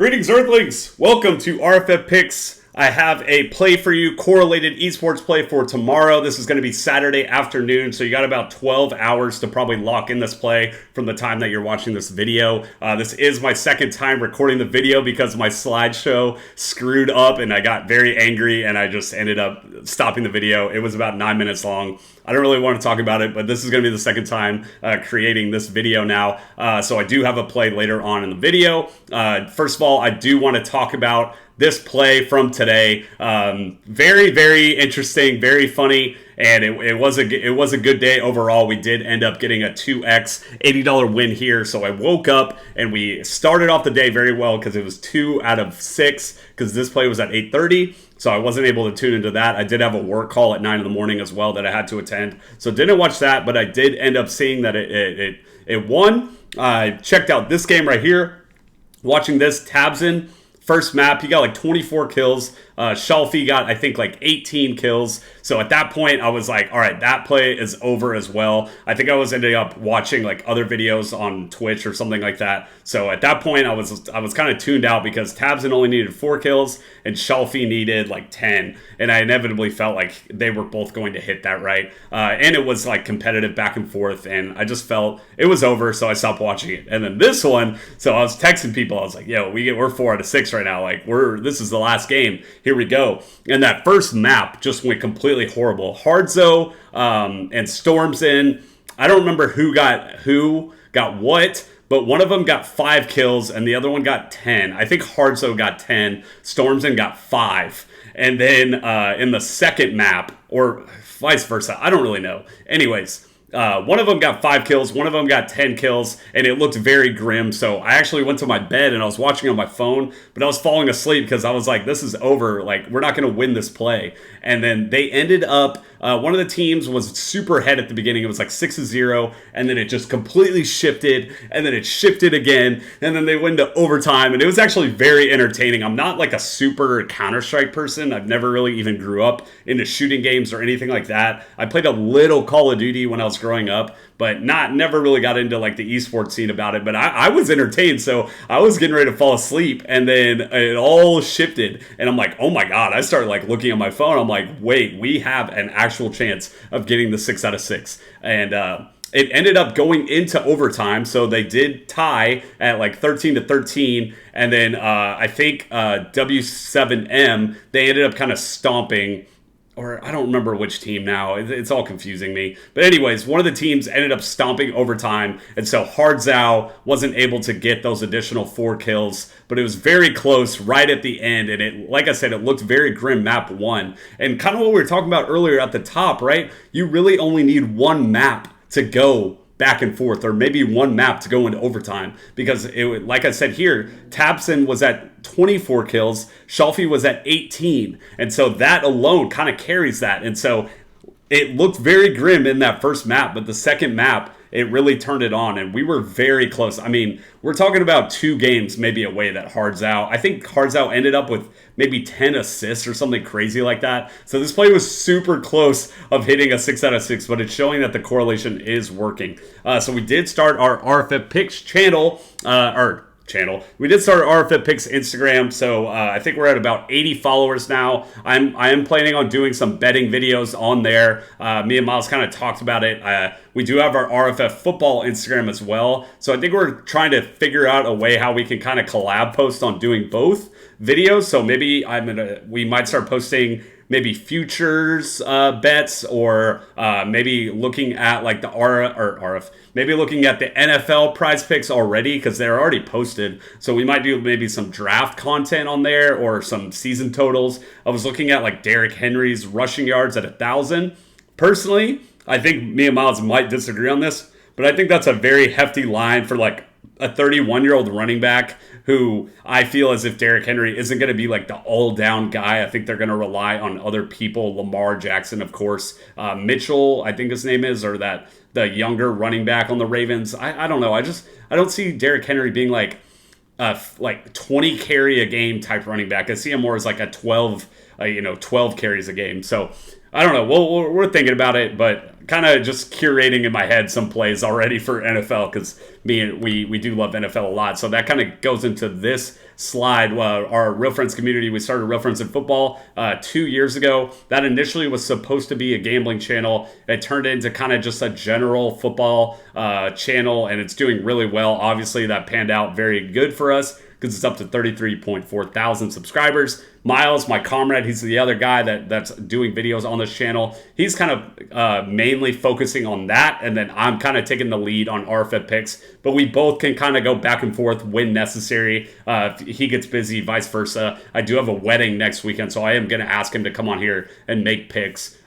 Greetings, Earthlings! Welcome to RFF Picks. I have a play for you, correlated esports play for tomorrow. This is going to be Saturday afternoon, so you got about 12 hours to probably lock in this play from the time that you're watching this video. This is my second time recording the video because my slideshow screwed up and I got very angry and I just ended up stopping the video. It was about 9 minutes long. I don't really want to talk about it, but this is going to be the second time creating this video now. So I do have a play later on in the video. First of all, I do want to talk about this play from today. Very, very interesting, very funny, and it was a good day overall. We did end up getting a 2x $80 win here. So I woke up and we started off the day very well because it was 2 out of 6 because this play was at 8:30. So I wasn't able to tune into that. I did have a work call at 9 in the morning as well that I had to attend. So didn't watch that, but I did end up seeing that it won. I checked out this game right here. Watching this, Tabson, first map, he got like 24 kills. Shalfie got, I think, like 18 kills. So at that point, I was like, all right, that play is over as well. I think I was ending up watching like other videos on Twitch or something like that. So at that point, I was kind of tuned out because Tabson only needed 4 kills and Shalfie needed like 10. And I inevitably felt like they were both going to hit that, right? And it was like competitive back and forth. And I just felt it was over, so I stopped watching it. And then this one, so I was texting people. I was like, yo, we're 4 out of 6 right now. Like this is the last game. Here we go. And that first map just went completely horrible. Hardzo and Storms in. I don't remember who got what, but one of them got 5 kills and the other one got 10. I think Hardzo got 10. Storms in got 5. And then in the second map, or vice versa, I don't really know. Anyways, one of them got 5 kills, one of them got 10 kills, and it looked very grim. So I actually went to my bed and I was watching on my phone, but I was falling asleep because I was like, this is over. Like, we're not going to win this play. And then they ended up, one of the teams was super ahead at the beginning. It was like 6-0, and then it just completely shifted, and then it shifted again, and then they went to overtime, and it was actually very entertaining. I'm not like a super Counter-Strike person. I've never really even grew up into shooting games or anything like that. I played a little Call of Duty when I was growing up, but never really got into like the esports scene about it. But I was entertained, so I was getting ready to fall asleep, and then it all shifted, and I'm like, oh my god! I started like looking at my phone. I'm like, wait, we have an actual chance of getting the 6 out of 6, and it ended up going into overtime, so they did tie at like 13-13, and then I think W7M, they ended up kind of stomping, or I don't remember which team now. It's all confusing me. But anyways, one of the teams ended up stomping overtime, and so Hardzow wasn't able to get those additional 4 kills, but it was very close right at the end, and it, like I said, it looked very grim map 1. And kind of what we were talking about earlier at the top, right? You really only need one map to go back and forth, or maybe one map to go into overtime, because it, like I said here, Tabson was at 24 kills, Shalfie was at 18, and so that alone kind of carries that. And so it looked very grim in that first map, but the second map, it really turned it on, and we were very close. I mean, we're talking about 2 games maybe away that Hardzow. I think Hardzow ended up with maybe 10 assists or something crazy like that. So this play was super close of hitting a 6 out of 6, but it's showing that the correlation is working. So we did start our RFF Picks channel, We did start our RFF Picks Instagram, so I think we're at about 80 followers now. I am planning on doing some betting videos on there. Me and Miles kind of talked about it. We do have our RFF football Instagram as well, so I think we're trying to figure out a way how we can kind of collab post on doing both videos. So maybe we might start posting maybe futures bets, or maybe looking at like the maybe looking at the NFL prize picks already, because they're already posted. So we might do maybe some draft content on there, or some season totals. I was looking at like Derrick Henry's rushing yards at 1,000. Personally, I think me and Miles might disagree on this, but I think that's a very hefty line for like a 31-year-old running back, who I feel as if Derrick Henry isn't going to be like the all-down guy. I think they're going to rely on other people. Lamar Jackson, of course. Mitchell, I think his name is, or the younger running back on the Ravens. I don't know. I don't see Derrick Henry being like 20 carry a game type running back. I see him more as like a 12 12 carries a game. So I don't know. We're thinking about it, but kind of just curating in my head some plays already for NFL because we do love NFL a lot. So that kind of goes into this slide. Our Real Friends community, we started Real Friends in Football 2 years ago. That initially was supposed to be a gambling channel. It turned into kind of just a general football channel, and it's doing really well. Obviously, that panned out very good for us because it's up to 33.4 thousand subscribers. Miles, my comrade, he's the other guy that's doing videos on this channel. He's kind of mainly focusing on that, and then I'm kind of taking the lead on RFF picks. But we both can kind of go back and forth when necessary. If he gets busy, vice versa. I do have a wedding next weekend, so I am going to ask him to come on here and make picks.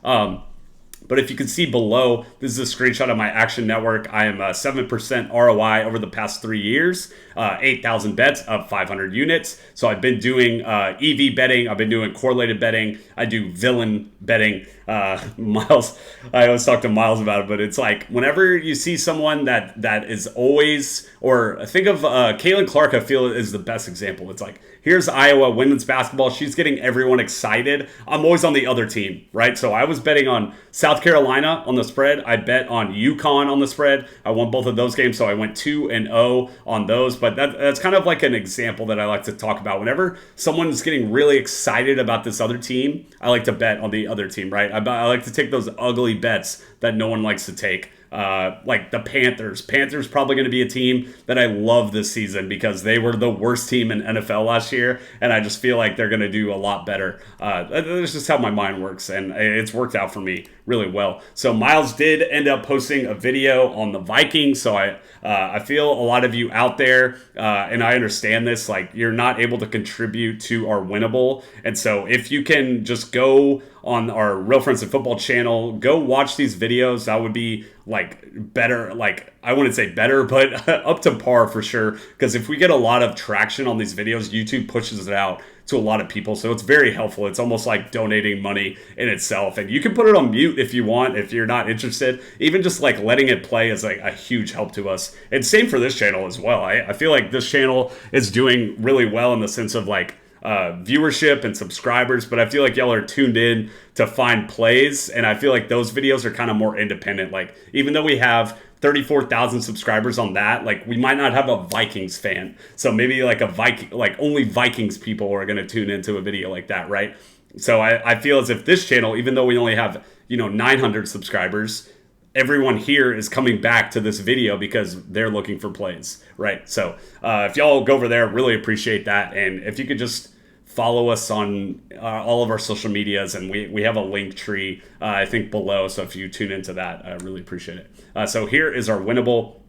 But if you can see below, this is a screenshot of my Action Network. I am 7% ROI over the past 3 years, 8,000 bets, up 500 units. So I've been doing EV betting. I've been doing correlated betting. I do villain betting. Miles, I always talk to Miles about it, but it's like whenever you see someone that is always, or think of Caitlin Clark, I feel is the best example. It's like, here's Iowa women's basketball. She's getting everyone excited. I'm always on the other team, right? So I was betting on South Carolina on the spread. I bet on UConn on the spread. I won both of those games, so I went 2-0 on those. But that's kind of like an example that I like to talk about. Whenever someone's getting really excited about this other team, I like to bet on the other team, right? I like to take those ugly bets that no one likes to take. Like the Panthers. Panthers probably going to be a team that I love this season because they were the worst team in NFL last year, and I just feel like they're going to do a lot better. That's just how my mind works, and it's worked out for me really well. So Miles did end up posting a video on the Vikings, so I feel a lot of you out there, and I understand this, like you're not able to contribute to our Winable, and so if you can just go on our Real Friends in Football channel, go watch these videos. That would be like better, like I wouldn't say better, but up to par for sure. Because if we get a lot of traction on these videos, YouTube pushes it out to a lot of people. So it's very helpful. It's almost like donating money in itself. And you can put it on mute if you want, if you're not interested. Even just like letting it play is like a huge help to us. And same for this channel as well. I feel like this channel is doing really well in the sense of like viewership and subscribers, but I feel like y'all are tuned in to find plays, and I feel like those videos are kind of more independent. Like even though we have 34,000 subscribers on that, like we might not have a Vikings fan, so maybe like a Viking, like only Vikings people are going to tune into a video like that, right? So I feel as if this channel, even though we only have 900 subscribers, everyone here is coming back to this video because they're looking for plays, right? So if y'all go over there, really appreciate that. And if you could just follow us on all of our social medias, and we have a link tree, I think, below. So if you tune into that, I really appreciate it. So here is our Winable.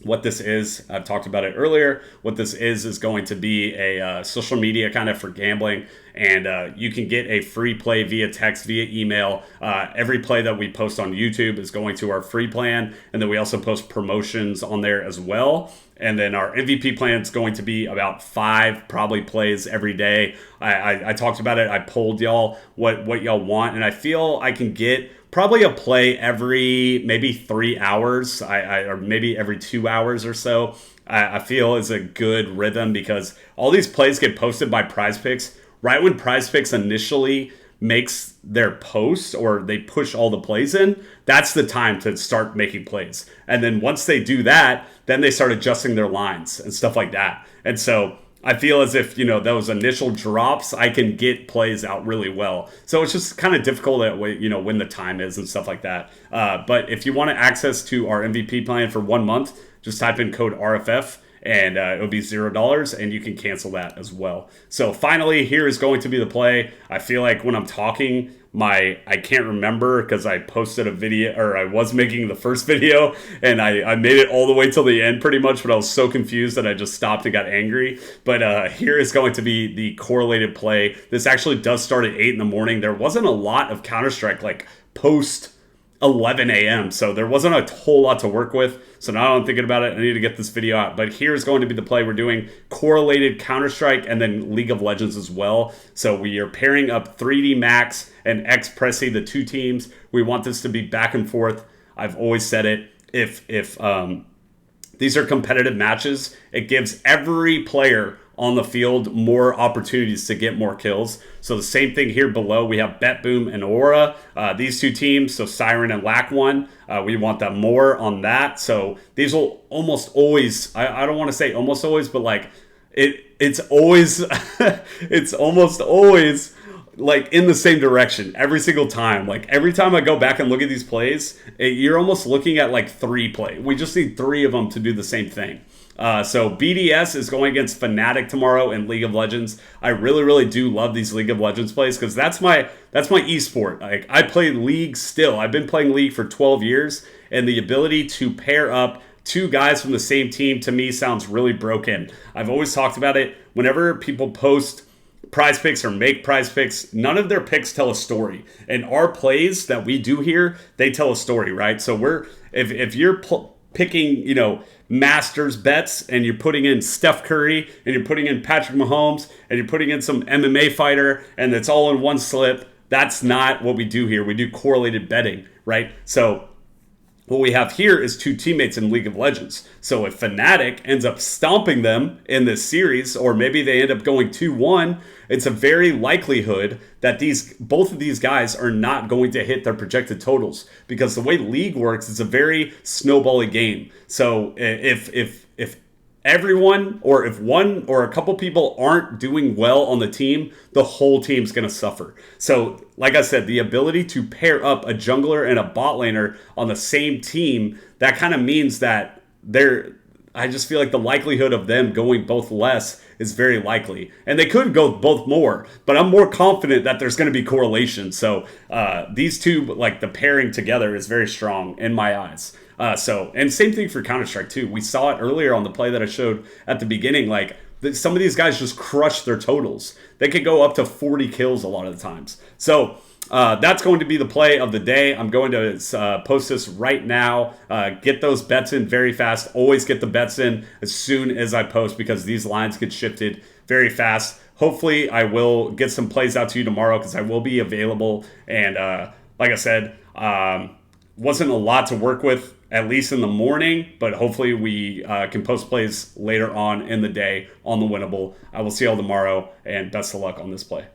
What this is, I've talked about it earlier. What this is going to be a social media kind of for gambling, and you can get a free play via text, via email. Every play that we post on YouTube is going to our free plan, and then we also post promotions on there as well. And then our MVP plan is going to be about 5 probably plays every day. I talked about it. I polled y'all what y'all want, and I feel I can get probably a play every maybe 3 hours, or maybe every 2 hours or so. I feel is a good rhythm because all these plays get posted by Prize Picks right when Prize Picks initially makes their post, or they push all the plays in. That's the time to start making plays. And then once they do that, then they start adjusting their lines and stuff like that. And so I feel as if, those initial drops, I can get plays out really well. So it's just kind of difficult at, when the time is and stuff like that. But if you want access to our MVP plan for 1 month, just type in code RFF, and it'll be $0, and you can cancel that as well. So finally, here is going to be the play. I feel like when I'm talking, I can't remember because I posted a video, or I was making the first video, and I made it all the way till the end pretty much, but I was so confused that I just stopped and got angry. But here is going to be the correlated play. This actually does start at 8 in the morning. There wasn't a lot of Counter-Strike like post 11 a.m. So there wasn't a whole lot to work with. So now I'm thinking about it. I need to get this video out. But here's going to be the play. We're doing correlated Counter-Strike and then League of Legends as well. So we are pairing up 3D Max and X-Pressy, the two teams. We want this to be back and forth. I've always said it. If these are competitive matches, it gives every player on the field, more opportunities to get more kills. So the same thing here below. We have Bet Boom and Aura. These two teams, so Siren and Lack One, we want that more on that. So these will almost always, I don't want to say almost always, but like it's always, it's almost always like in the same direction every single time. Like every time I go back and look at these plays, you're almost looking at like 3 play. We just need 3 of them to do the same thing. So BDS is going against Fnatic tomorrow in League of Legends. I really do love these League of Legends plays because that's my esport. Like I play League still. I've been playing League for 12 years, and the ability to pair up 2 guys from the same team to me sounds really broken. I've always talked about it. Whenever people post prize picks or make prize picks, none of their picks tell a story. And our plays that we do here, they tell a story, right? So if you're picking, Masters bets and you're putting in Steph Curry and you're putting in Patrick Mahomes and you're putting in some MMA fighter and it's all in one slip, that's not what we do here. We do correlated betting, right? So what we have here is 2 teammates in League of Legends. So if Fnatic ends up stomping them in this series, or maybe they end up going 2-1, it's a very likelihood that both of these guys are not going to hit their projected totals, because the way League works, it's a very snowbally game. So if everyone, or if one or a couple people aren't doing well on the team, the whole team's going to suffer. So, like I said, the ability to pair up a jungler and a bot laner on the same team, that kind of means that I just feel like the likelihood of them going both less is very likely. And they could go both more, but I'm more confident that there's going to be correlation. So these two, like the pairing together, is very strong in my eyes. And same thing for Counter-Strike too. We saw it earlier on the play that I showed at the beginning. Like some of these guys just crush their totals. They could go up to 40 kills a lot of the times. So that's going to be the play of the day. I'm going to post this right now. Get those bets in very fast. Always get the bets in as soon as I post, because these lines get shifted very fast. Hopefully I will get some plays out to you tomorrow, because I will be available. And like I said, wasn't a lot to work with, at least in the morning, but hopefully we can post plays later on in the day on the Winable. I will see you all tomorrow, and best of luck on this play.